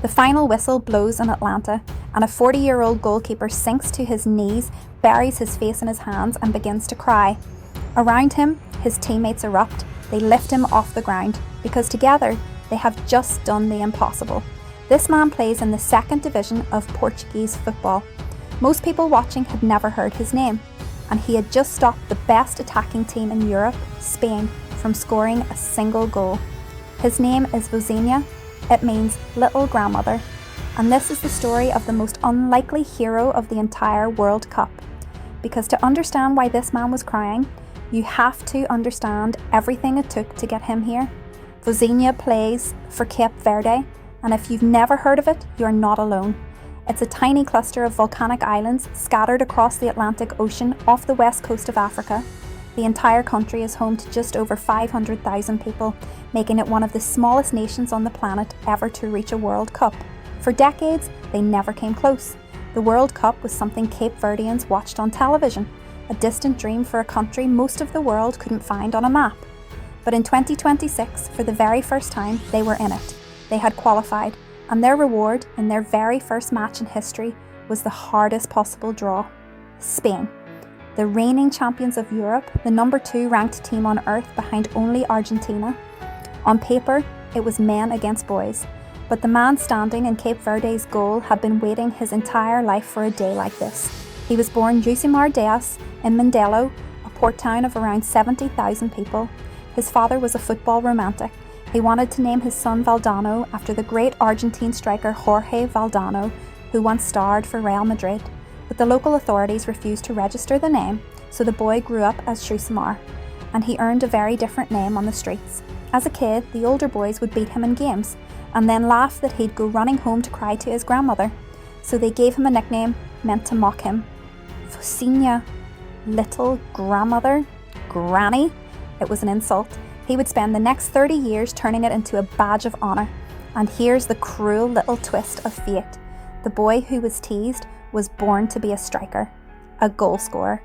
The final whistle blows in Atlanta, and a 40-year-old goalkeeper sinks to his knees, buries his face in his hands and begins to cry. Around him, his teammates erupt. They lift him off the ground, because together they have just done the impossible. This man plays in the second division of Portuguese football. Most people watching had never heard his name, and he had just stopped the best attacking team in Europe, Spain, from scoring a single goal. His name is Vozinha. It means little grandmother, and this is the story of the most unlikely hero of the entire World Cup. Because to understand why this man was crying, you have to understand everything it took to get him here. Vozinha plays for Cape Verde, and if you've never heard of it, you're not alone. It's a tiny cluster of volcanic islands scattered across the Atlantic Ocean off the west coast of Africa. The entire country is home to just over 500,000 people, making it one of the smallest nations on the planet ever to reach a World Cup. For decades, they never came close. The World Cup was something Cape Verdeans watched on television, a distant dream for a country most of the world couldn't find on a map. But in 2026, for the very first time, they were in it. They had qualified, and their reward in their very first match in history was the hardest possible draw: Spain. The reigning champions of Europe, the number 2 ranked team on earth behind only Argentina. On paper, it was men against boys, but the man standing in Cape Verde's goal had been waiting his entire life for a day like this. He was born Josimar Dias in Mindelo, a port town of around 70,000 people. His father was a football romantic. He wanted to name his son Valdano after the great Argentine striker Jorge Valdano, who once starred for Real Madrid. But the local authorities refused to register the name, so the boy grew up as Josimar, and he earned a very different name on the streets. As a kid, the older boys would beat him in games, and then laugh that he'd go running home to cry to his grandmother. So they gave him a nickname meant to mock him. Vozinha, little grandmother, granny. It was an insult. He would spend the next 30 years turning it into a badge of honour. And here's the cruel little twist of fate. The boy who was teased was born to be a striker, a goal scorer.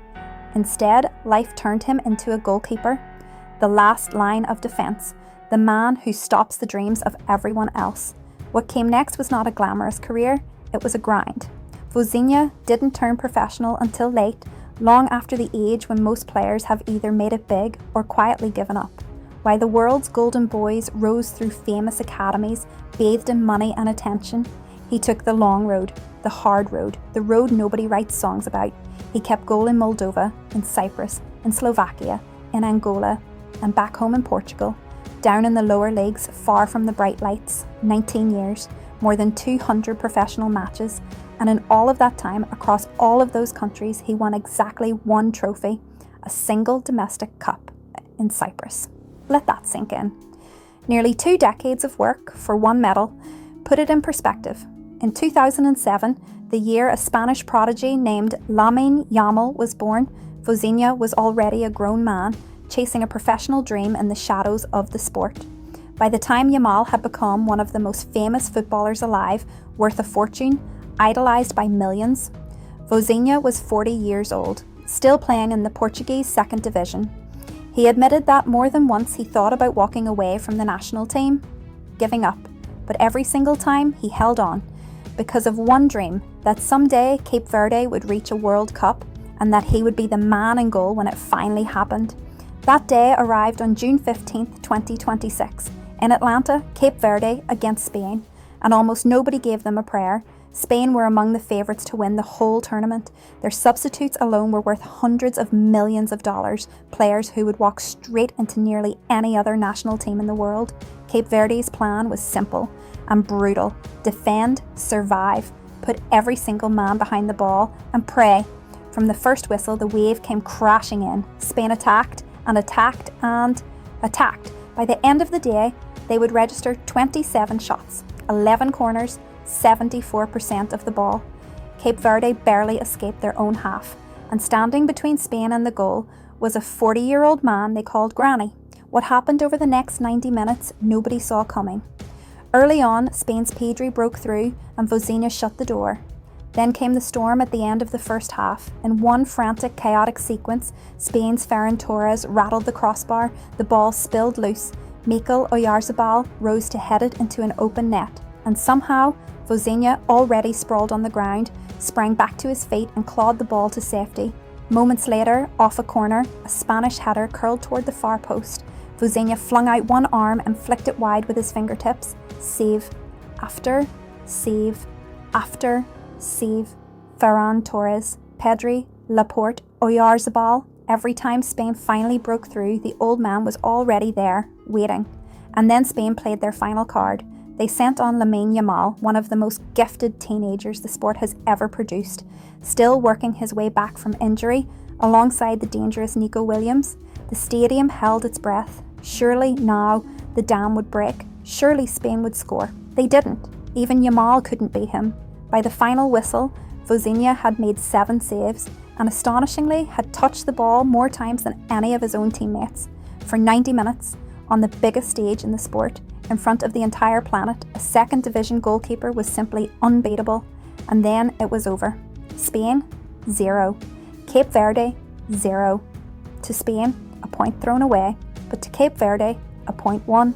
Instead, life turned him into a goalkeeper, the last line of defence, the man who stops the dreams of everyone else. What came next was not a glamorous career, it was a grind. Vozinha didn't turn professional until late, long after the age when most players have either made it big or quietly given up. While the world's golden boys rose through famous academies, bathed in money and attention, he took the long road, the hard road, the road nobody writes songs about. He kept goal in Moldova, in Cyprus, in Slovakia, in Angola, and back home in Portugal. Down in the lower leagues, far from the bright lights, 19 years, more than 200 professional matches, and in all of that time, across all of those countries, he won exactly one trophy, a single domestic cup in Cyprus. Let that sink in. Nearly 2 decades of work for one medal. Put it in perspective. In 2007, the year a Spanish prodigy named Lamine Yamal was born, Vozinha was already a grown man, chasing a professional dream in the shadows of the sport. By the time Yamal had become one of the most famous footballers alive, worth a fortune, idolised by millions, Vozinha was 40 years old, still playing in the Portuguese second division. He admitted that more than once he thought about walking away from the national team, giving up, but every single time he held on, because of one dream, that someday Cape Verde would reach a World Cup and that he would be the man in goal when it finally happened. That day arrived on June 15th, 2026, in Atlanta, Cape Verde against Spain, and almost nobody gave them a prayer. Spain were among the favourites to win the whole tournament. Their substitutes alone were worth hundreds of millions of dollars, players who would walk straight into nearly any other national team in the world. Cape Verde's plan was simple and brutal. Defend, survive, put every single man behind the ball and pray. From the first whistle, the wave came crashing in. Spain attacked and attacked and attacked. By the end of the day, they would register 27 shots, 11 corners, 74% of the ball. Cape Verde barely escaped their own half, and standing between Spain and the goal was a 40-year-old man they called Granny. What happened over the next 90 minutes, nobody saw coming. Early on, Spain's Pedri broke through and Vozinha shut the door. Then came the storm at the end of the first half. In one frantic, chaotic sequence, Spain's Ferran Torres rattled the crossbar, the ball spilled loose. Mikel Oyarzabal rose to head it into an open net. and somehow Vozinha, already sprawled on the ground, sprang back to his feet and clawed the ball to safety. Moments later, off a corner, a Spanish header curled toward the far post. Vozinha flung out one arm and flicked it wide with his fingertips. Save after save after save. Ferran Torres, Pedri, Laporte, Oyarzabal. Every time Spain finally broke through, the old man was already there, waiting. And then Spain played their final card. They sent on Lamine Yamal, one of the most gifted teenagers the sport has ever produced, still working his way back from injury, alongside the dangerous Nico Williams. The stadium held its breath. Surely now the dam would break. Surely Spain would score. They didn't. Even Yamal couldn't beat him. By the final whistle, Vozinha had made 7 saves and astonishingly had touched the ball more times than any of his own teammates. For 90 minutes, on the biggest stage in the sport, in front of the entire planet, a second division goalkeeper was simply unbeatable. And then it was over. Spain, 0. Cape Verde, 0. To Spain, a point thrown away, but to Cape Verde, a point won.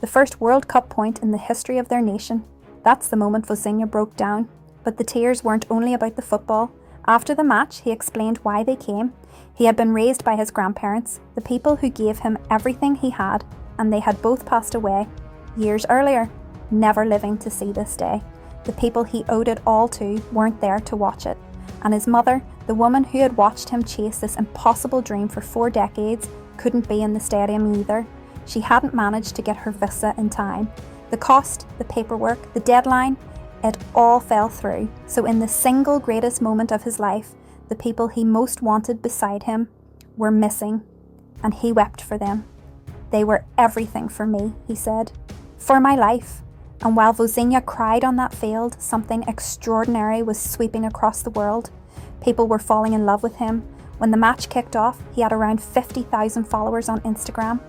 The first World Cup point in the history of their nation. That's the moment Vozinha broke down. But the tears weren't only about the football. After the match, he explained why they came. He had been raised by his grandparents, the people who gave him everything he had, and they had both passed away years earlier, never living to see this day. The people he owed it all to weren't there to watch it. And his mother, the woman who had watched him chase this impossible dream for 4 decades, couldn't be in the stadium either. She hadn't managed to get her visa in time. The cost, the paperwork, the deadline, it all fell through. So in the single greatest moment of his life, the people he most wanted beside him were missing, and he wept for them. They were everything for me, he said. For my life. And while Vozinha cried on that field, something extraordinary was sweeping across the world. People were falling in love with him. When the match kicked off, he had around 50,000 followers on Instagram.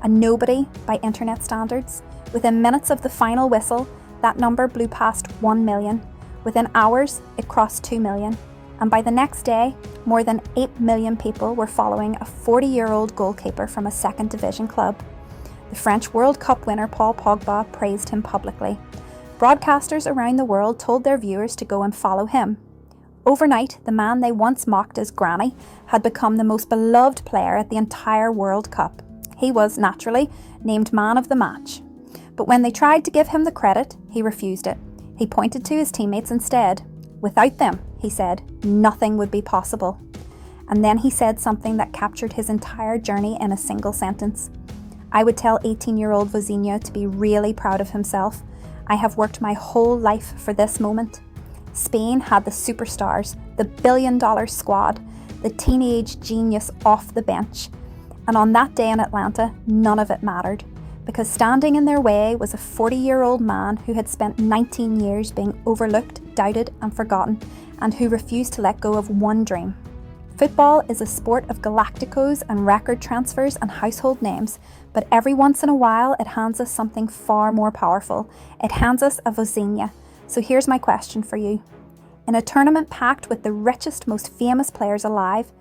And nobody, by internet standards. Within minutes of the final whistle, that number blew past 1 million. Within hours, it crossed 2 million. And by the next day, more than 8 million people were following a 40-year-old goalkeeper from a second division club. The French World Cup winner Paul Pogba praised him publicly. Broadcasters around the world told their viewers to go and follow him. Overnight, the man they once mocked as Granny had become the most beloved player at the entire World Cup. He was, naturally, named Man of the Match. But when they tried to give him the credit, he refused it. He pointed to his teammates instead. Without them, he said, nothing would be possible. And then he said something that captured his entire journey in a single sentence. I would tell 18-year-old Vozinha to be really proud of himself. I have worked my whole life for this moment. Spain had the superstars, the billion-dollar squad, the teenage genius off the bench. And on that day in Atlanta, none of it mattered. Because standing in their way was a 40-year-old man who had spent 19 years being overlooked, doubted and forgotten, and who refused to let go of one dream. Football is a sport of galacticos and record transfers and household names, but every once in a while it hands us something far more powerful. It hands us a Vozinha. So here's my question for you. In a tournament packed with the richest, most famous players alive,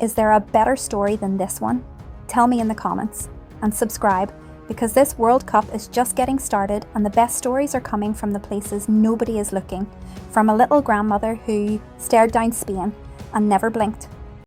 is there a better story than this one? Tell me in the comments. And subscribe, because this World Cup is just getting started and the best stories are coming from the places nobody is looking. From a little grandmother who stared down Spain and never blinked,